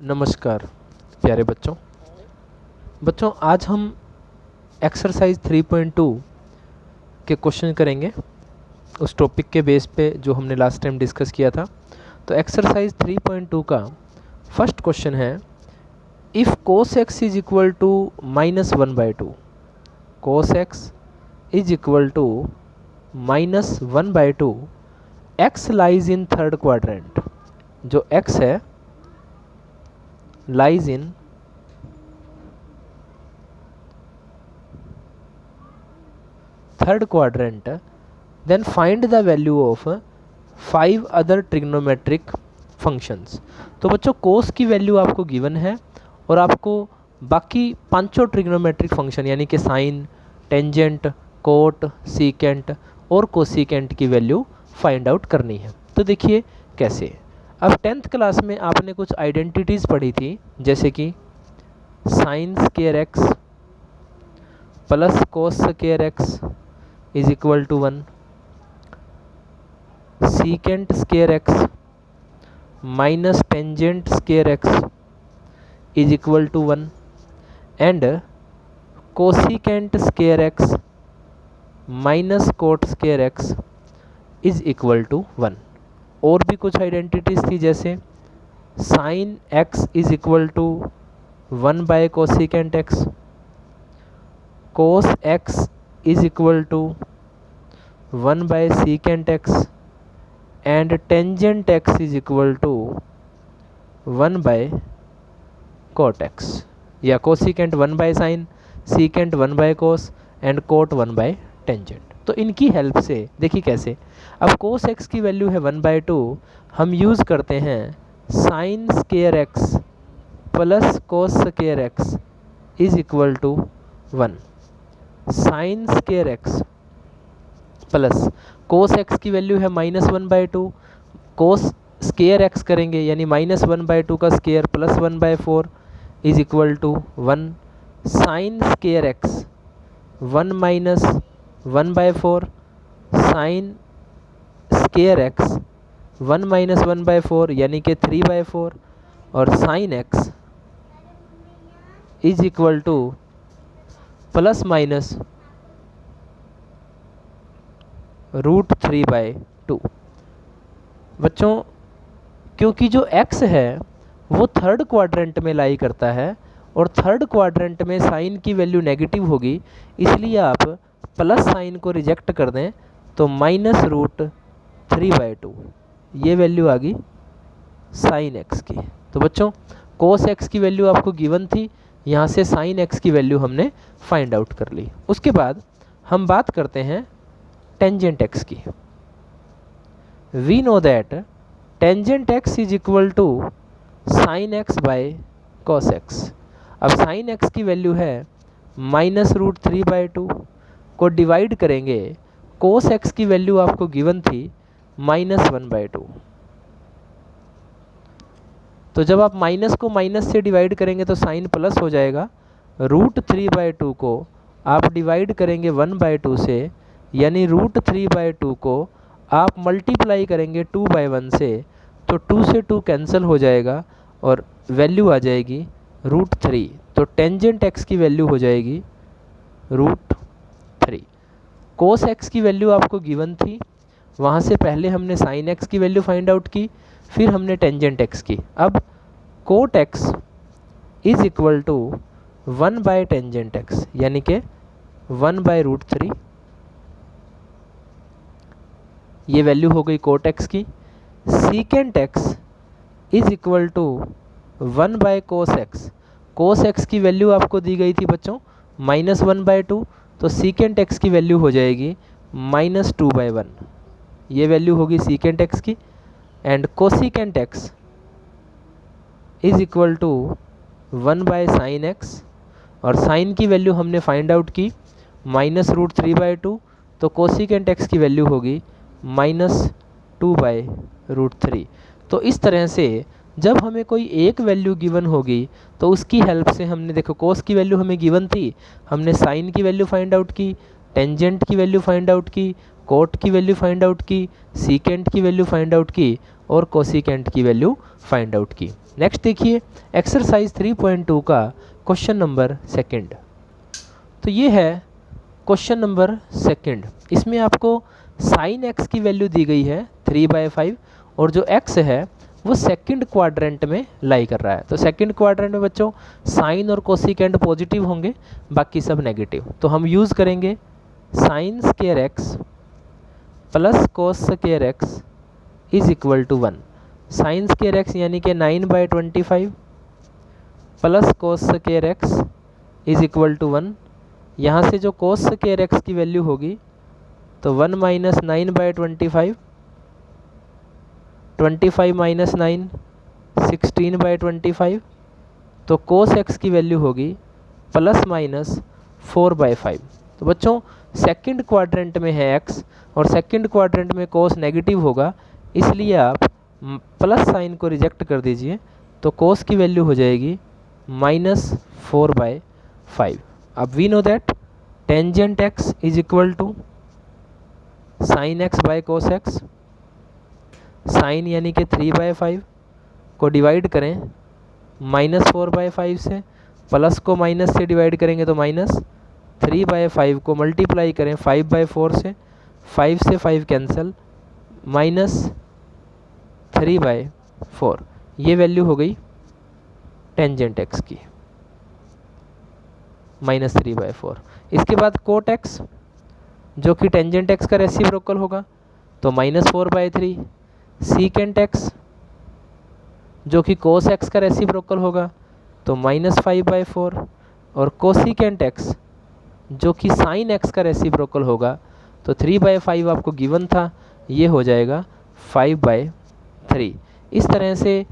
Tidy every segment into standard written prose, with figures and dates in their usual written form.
नमस्कार प्यारे बच्चों आज हम एक्सरसाइज 3.2 के क्वेश्चन करेंगे उस टॉपिक के बेस पे जो हमने लास्ट टाइम डिस्कस किया था। तो एक्सरसाइज 3.2 का फर्स्ट क्वेश्चन है, if cos x is equal to -1/2, cos x is equal to -1/2, x lies in third quadrant. जो x है lies in third quadrant, then find the value of 5 other trigonometric functions। तो बच्चों cos की value आपको given है और आपको बाकी पांचों ट्रिग्नोमेट्रिक फंक्शन यानी कि साइन, टेंजेंट, कोट, सीकेंट और कोसीकेंट की वैल्यू फाइंड आउट करनी है। तो देखिए कैसे। अब 10th क्लास में आपने कुछ आइडेंटिटीज़ पढ़ी थी, जैसे कि sine square x plus cos square x is equal to 1, secant square x minus tangent square x is equal to 1 and cosecant square x minus cot square x is equal to 1। और भी कुछ identities थी, जैसे sine x is equal to 1 by cosecant x, cos x is equal to 1 by secant x and tangent x is equal to 1 bye coat x, या cosecant 1 by sine, secant 1 by cos and cot 1 by tangent. तो इनकी help से देखिए कैसे। अब cos x की value है 1/2, हम यूज़ करते हैं sine square x plus cos square x is equal to 1, sine square x plus cos x की वैल्यू है -1/2, कोस स्क्वायर एक्स करेंगे यानी -1/2 का square plus 1/4 is equal to 1, sine square x 1 minus 1/4, sine square x 1 minus 1/4 यानी कि 3/4 और sine x is equal to plus minus √3/2। बच्चों क्योंकि जो x है वो थर्ड क्वाड्रेंट में लाई करता है और थर्ड क्वाड्रेंट में साइन की वैल्यू नेगेटिव होगी, इसलिए आप प्लस साइन को रिजेक्ट कर दें तो -√3/2 ये वैल्यू आ गई साइन एक्स की। तो बच्चों कोस एक्स की वैल्यू आपको गिवन थी, यहाँ से साइन एक्स की वैल्यू हमने फाइंड आउट कर ली। उसके बाद हम बात करते हैं टेंजेंट एक्स की। We know that tangent x is equal to sine x by cos x. अब साइन एक्स की वैल्यू है -√3/2 को डिवाइड करेंगे, कोस एक्स की वैल्यू आपको गिवन थी -1/2। तो जब आप माइनस को माइनस से डिवाइड करेंगे तो साइन प्लस हो जाएगा, √3/2 को आप डिवाइड करेंगे 1/2 से, यानी √3/2 को आप मल्टीप्लाई करेंगे 2/1 से, तो 2 से 2 कैंसिल हो जाएगा और वैल्यू आ जाएगी √3। तो टेंजेंट एक्स की वैल्यू हो जाएगी √3। कोस एक्स की वैल्यू आपको गिवन थी, वहाँ से पहले हमने साइन एक्स की वैल्यू फाइंड आउट की, फिर हमने टेंजेंट एक्स की। अब cot x is equal to 1 by tangent x यानी कि 1/√3, ये वैल्यू हो गई कोट एक्स की। Secant x is equal to 1 by cos x, cos x की वैल्यू आपको दी गई थी बच्चों -1/2, तो सीकेंट एक्स की वैल्यू हो जाएगी -2/1, ये वैल्यू होगी सीकेंट एक्स की। And cosecant x is equal to 1 by sine x, और साइन की वैल्यू हमने फाइंड आउट की -√3/2, तो कोसिकेंट एक्स की वैल्यू होगी -2/√3। तो इस तरह से जब हमें कोई एक वैल्यू गिवन होगी तो उसकी हेल्प से हमने, देखो कोस की वैल्यू हमें गिवन थी, हमने साइन की वैल्यू फाइंड आउट की, टेंजेंट की वैल्यू फाइंड आउट की, कोट की वैल्यू फाइंड आउट की, सीकेंट की वैल्यू फाइंड आउट की, और कोसिकेंट की वैल्यू फाइंड आउट की। नेक्स्ट देखिए एक्सरसाइज 3.2 का क्वेश्चन नंबर सेकंड। तो ये है क्वेश्चन नंबर सेकंड। इसमें आपको साइन एक्स की वैल्यू दी गई है 3/5 और जो एक्स है वो सेकंड क्वाड्रेंट में लाई कर रहा है। तो सेकंड क्वाड्रेंट में बच्चों साइन और कोसिकेंट पॉजिटिव होंगे, बाकी सब नेगेटिव। तो हम यूज़ करेंगे sine square x plus cos square x is equal to 1। Sine square x यानी कि 9/25 plus cos square x is equal to 1। यहाँ से जो कोस स्क्वायर एक्स की वैल्यू होगी तो 1 माइनस 9/25, 25 माइनस 9 16/25। तो कोस एक्स की वैल्यू होगी प्लस माइनस 4/5। तो बच्चों सेकंड क्वाड्रेंट में है एक्स और सेकंड क्वाड्रेंट में कोस नेगेटिव होगा, इसलिए आप प्लस साइन को रिजेक्ट कर दीजिए। तो कोस की वैल्यू हो जाएगी -4/5। अब we know that tangent x is equal to sine x by cos x. Sine यानी कि 3/5 को डिवाइड करें -4/5 से, प्लस को माइनस से डिवाइड करेंगे तो माइनस, 3/5 को मल्टीप्लाई करें 5/4 से, 5 से 5 कैंसिल, -3/4। ये वैल्यू हो गई टेंजेंट एक्स की -3/4। इसके बाद कोट एक्स जो कि टेंजेंट एक्स का रेसिप्रोकल होगा तो -4/3। सीकेंट एक्स जो कि कोस एक्स का रेसिप्रोकल होगा तो -5/4। और कोसिकेंट एक्स जो कि साइन एक्स का रेसिप्रोकल होगा तो 3/5 आपको गिवन था, ये हो जाएगा 5/3। इस तरह से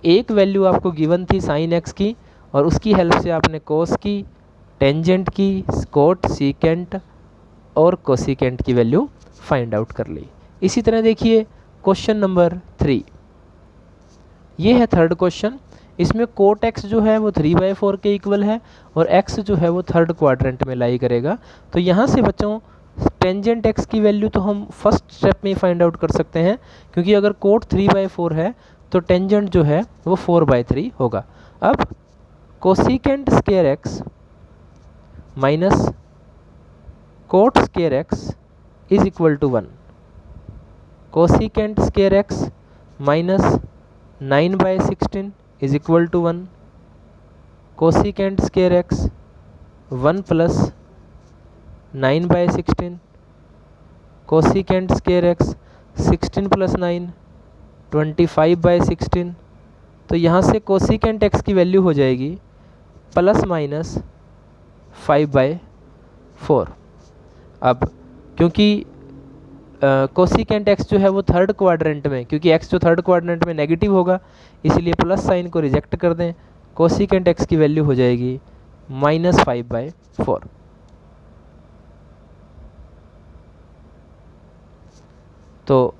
एक वैल्यू आपको गिवन थी साइन एक्स की और उसकी हेल्प से आपने कोस की, टेंजेंट की, कोट, सीकेंट और कोसिकेंट की वैल्यू फाइंड आउट कर ली। इसी तरह देखिए क्वेश्चन नंबर 3। ये है थर्ड क्वेश्चन। इसमें कोट एक्स जो है वो 3/4 के इक्वल है और एक्स जो है वो थर्ड क्वाड्रेंट में लाई करेगा। तो यहाँ से बच्चों टेंजेंट एक्स की वैल्यू तो हम फर्स्ट स्टेप में ही फाइंड आउट कर सकते हैं, क्योंकि अगर कोट 3/4 है तो टेंजेंट जो है वो 4/3 होगा। अब cosecant square x minus cot square x is equal to 1। Cosecant square x minus 9/16 is equal to 1। Cosecant square x 1 plus 9/16। Cosecant square x 16 plus 9 25/16। तो यहाँ से कोसिकेंट एक्स की वैल्यू हो जाएगी प्लस माइनस 5/4। अब क्योंकि कोसिकेंट एक्स जो है वो थर्ड क्वाड्रेंट में, क्योंकि एक्स जो थर्ड क्वाड्रेंट में नेगेटिव होगा इसलिए प्लस साइन को रिजेक्ट कर दें। कोसिकेंट एक्स की वैल्यू हो जाएगी -5/4। तो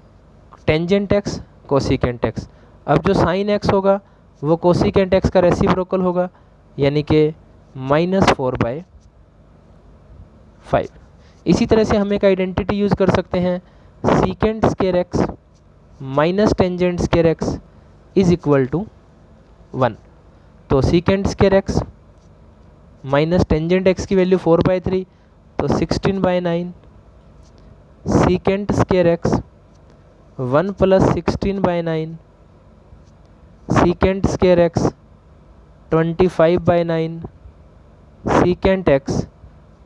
टेंजेंट एक्स, कोसिकेंट एक्स। अब जो साइन एक्स होगा वो कोसिकेंट एक्स का रेसिप्रोकल होगा, यानी कि -4/5। इसी तरह से हम एक आइडेंटिटी यूज़ कर सकते हैं, secant square x minus tangent square x is equal to 1। तो secant square x minus tangent x की वैल्यू 4/3 तो 16/9। Secant square x 1 plus 16/9। Secant square x 25/9। Secant x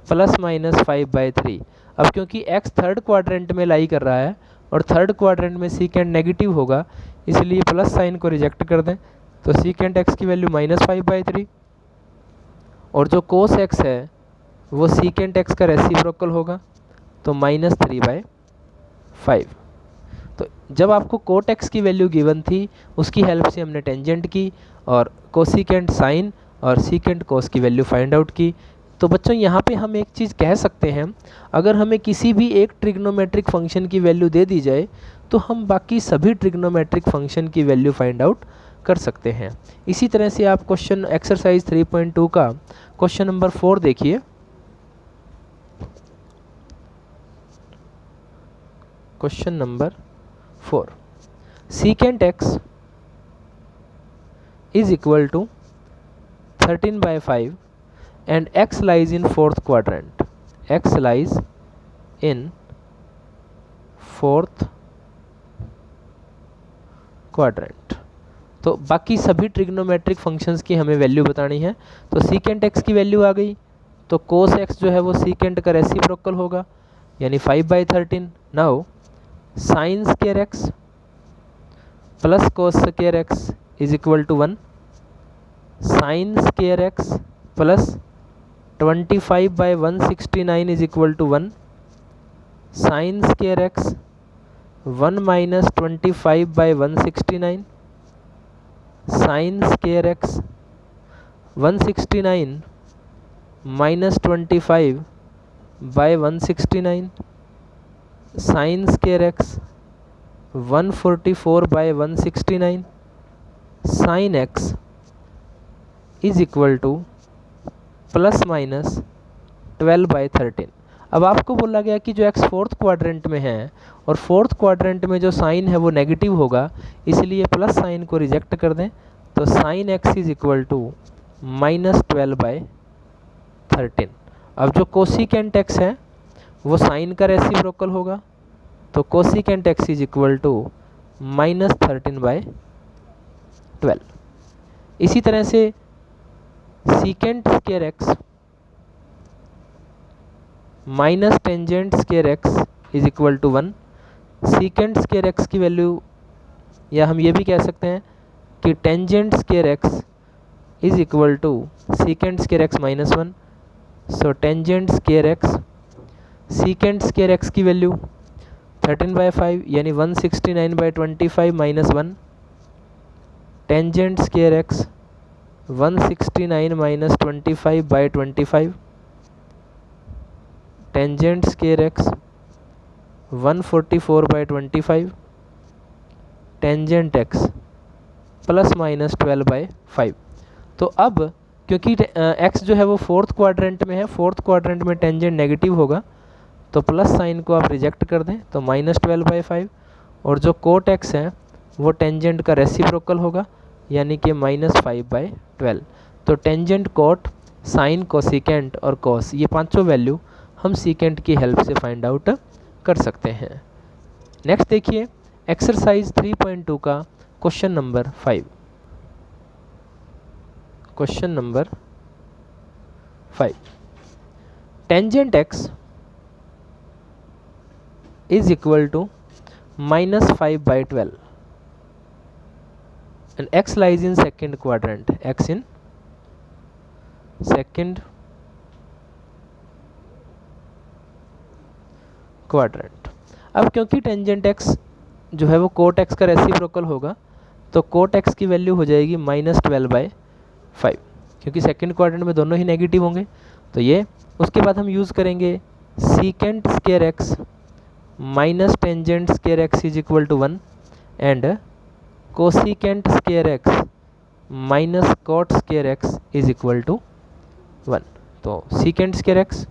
plus minus 5/3। अब क्योंकि x थर्ड क्वाड्रेंट में लाई कर रहा है और थर्ड क्वाड्रेंट में सीकेंट नेगेटिव होगा, इसलिए प्लस साइन को रिजेक्ट कर दें। तो सीकेंट x की वैल्यू -5/3 और जो कोस x है वो सीकेंट x का रेसिप्रोकल होगा तो -3/5। तो जब आपको कोट x की वैल्यू गिवन थी उसकी हेल्प से हमने टेंजेंट की और कोसिकेंट साइन और सीकेंट कोस की वैल्यू फाइंड आउट की। तो बच्चों यहाँ पे हम एक चीज़ कह सकते हैं, अगर हमें किसी भी एक ट्रिग्नोमेट्रिक फंक्शन की वैल्यू दे दी जाए तो हम बाकी सभी ट्रिग्नोमेट्रिक फंक्शन की वैल्यू फाइंड आउट कर सकते हैं। इसी तरह से आप क्वेश्चन एक्सरसाइज 3.2 का क्वेश्चन नंबर 4 देखिए। Question number 4, secant x is equal to 13/5 and x lies in fourth quadrant. X lies in fourth quadrant. तो बाकी सभी ट्रिग्नोमेट्रिक फंक्शंस की हमें वैल्यू बतानी है। तो सीकेंट एक्स की वैल्यू आ गई, तो कोस एक्स जो है वो सीकेंट का रेसिप्रोकल होगा, यानी 5/13। Now sine square x plus cos square x is equal to 1। Sine square x plus 25/169 is equal to 1। Sine square x 1 minus 25/169। Sine square x 169 minus 25/169। Sine square x 144/169। Sine x is equal to plus minus 12/13। अब आपको बोला गया कि जो x fourth quadrant में है और fourth quadrant में जो साइन है वो नेगेटिव होगा, इसलिए प्लस साइन को रिजेक्ट कर दें। तो sine x is equal to minus 12/13। अब जो कोसिकेंट एक्स है वो साइन का रेसिप्रोकल होगा, तो cosecant x is equal to minus 13/12। इसी तरह से secant square x minus tangent square x is equal to 1। Secant square x की वैल्यू, या हम ये भी कह सकते हैं कि tangent square x is equal to secant square x minus 1। So tangent square x, secant square x की वैल्यू 13/5 यानी 169/25 minus 1। Tangent square x 169 minus 25/25। Tangent square x 144/25। Tangent x plus minus 12/5। तो अब क्योंकि एक्स जो है वो fourth quadrant में है, फोर्थ क्वाड्रेंट में टेंजेंट नेगेटिव होगा, तो प्लस साइन को आप रिजेक्ट कर दें, तो माइनस 12/5। और जो कोट एक्स है वो टेंजेंट का रेसिप्रोकल होगा, यानी कि माइनस 5/12। तो टेंजेंट, कोट, साइन, कोसिकेंट और कॉस, ये पांचों वैल्यू हम सीकेंट की हेल्प से फाइंड आउट कर सकते हैं। नेक्स्ट देखिए एक्सरसाइज 3.2 का question number 5। Question number 5, tangent x is equal to minus 5/12 and x lies in second quadrant, x in second quadrant। अब क्योंकि टेंजेंट x जो है वो कोट x का रेसिप्रोकल होगा, तो कोट x की वैल्यू हो जाएगी माइनस 12/5, क्योंकि सेकंड क्वाड्रेंट में दोनों ही नेगेटिव होंगे। तो ये, उसके बाद हम यूज़ करेंगे secant square x minus tangent square x is equal to 1 and cosecant square x minus cot square x is equal to 1। तो secant square x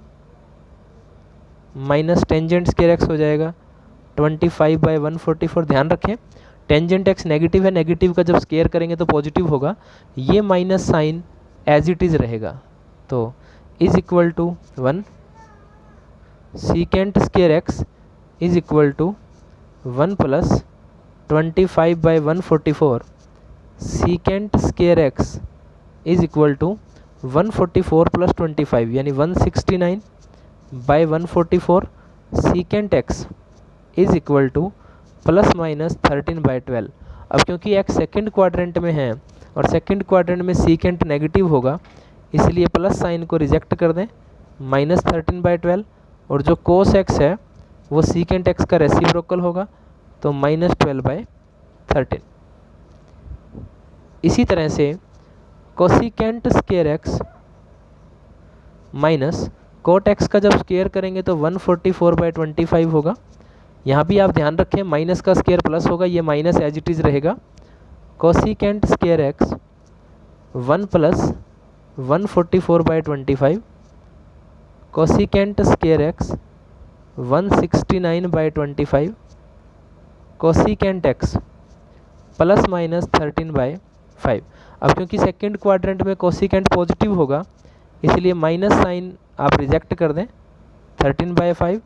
minus tangent square x हो जाएगा 25/144। ध्यान रखें टेंजेंट एक्स नेगेटिव है, negative का जब square करेंगे तो पॉजिटिव होगा, ये minus sign as it is रहेगा, तो is equal to 1। Secant square x is equal to 1 plus 25/144। Secant square x is equal to 144 plus 25 यानी 169/144। Secant x is equal to plus minus 13/12। अब क्योंकि x second quadrant में है और second quadrant में secant negative होगा, इसलिए plus sign को रिजेक्ट कर दें, माइनस 13/12। और जो कोस एक्स है वो सीकेंट एक्स का रेसिप्रोकल होगा, तो माइनस 12/13। इसी तरह से cosecant square x minus cot x का जब स्क्वायर करेंगे तो 144/25 होगा। यहाँ भी आप ध्यान रखें माइनस का स्क्वायर प्लस होगा, ये माइनस एज इट इज़ रहेगा। Cosecant square x 1 plus 144/25। Cosecant square x 169/25। Cosecant x plus minus 13/5। अब क्योंकि सेकेंड क्वाड्रेंट में कोसिकेंट पॉजिटिव होगा इसलिए माइनस साइन आप रिजेक्ट कर दें 13/5,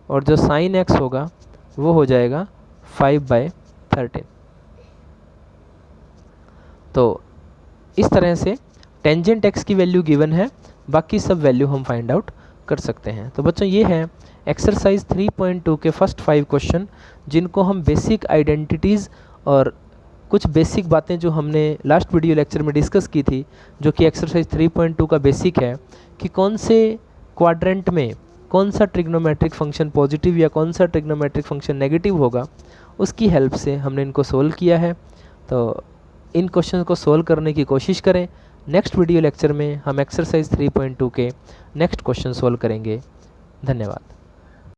और जो साइन एक्स होगा वो हो जाएगा 5/13। तो इस तरह से टेंजेंट एक्स की वैल्यू गिवन है, बाकी सब वैल्यू हम फाइंड आउट कर सकते हैं। तो बच्चों ये है एक्सरसाइज 3.2 के फर्स्ट 5 क्वेश्चन, जिनको हम बेसिक आइडेंटिटीज़ और कुछ बेसिक बातें जो हमने लास्ट वीडियो लेक्चर में डिस्कस की थी, जो कि एक्सरसाइज 3.2 का बेसिक है कि कौन से क्वाड्रेंट में कौन सा ट्रिग्नोमेट्रिक फंक्शन पॉजिटिव या कौन सा ट्रिग्नोमेट्रिक फंक्शन नेगेटिव होगा, उसकी हेल्प से हमने इनको सोल्व किया है। तो इन क्वेश्चन को सोल्व करने की कोशिश करें। नेक्स्ट वीडियो लेक्चर में हम एक्सरसाइज 3.2 के नेक्स्ट क्वेश्चन सोल्व करेंगे। धन्यवाद।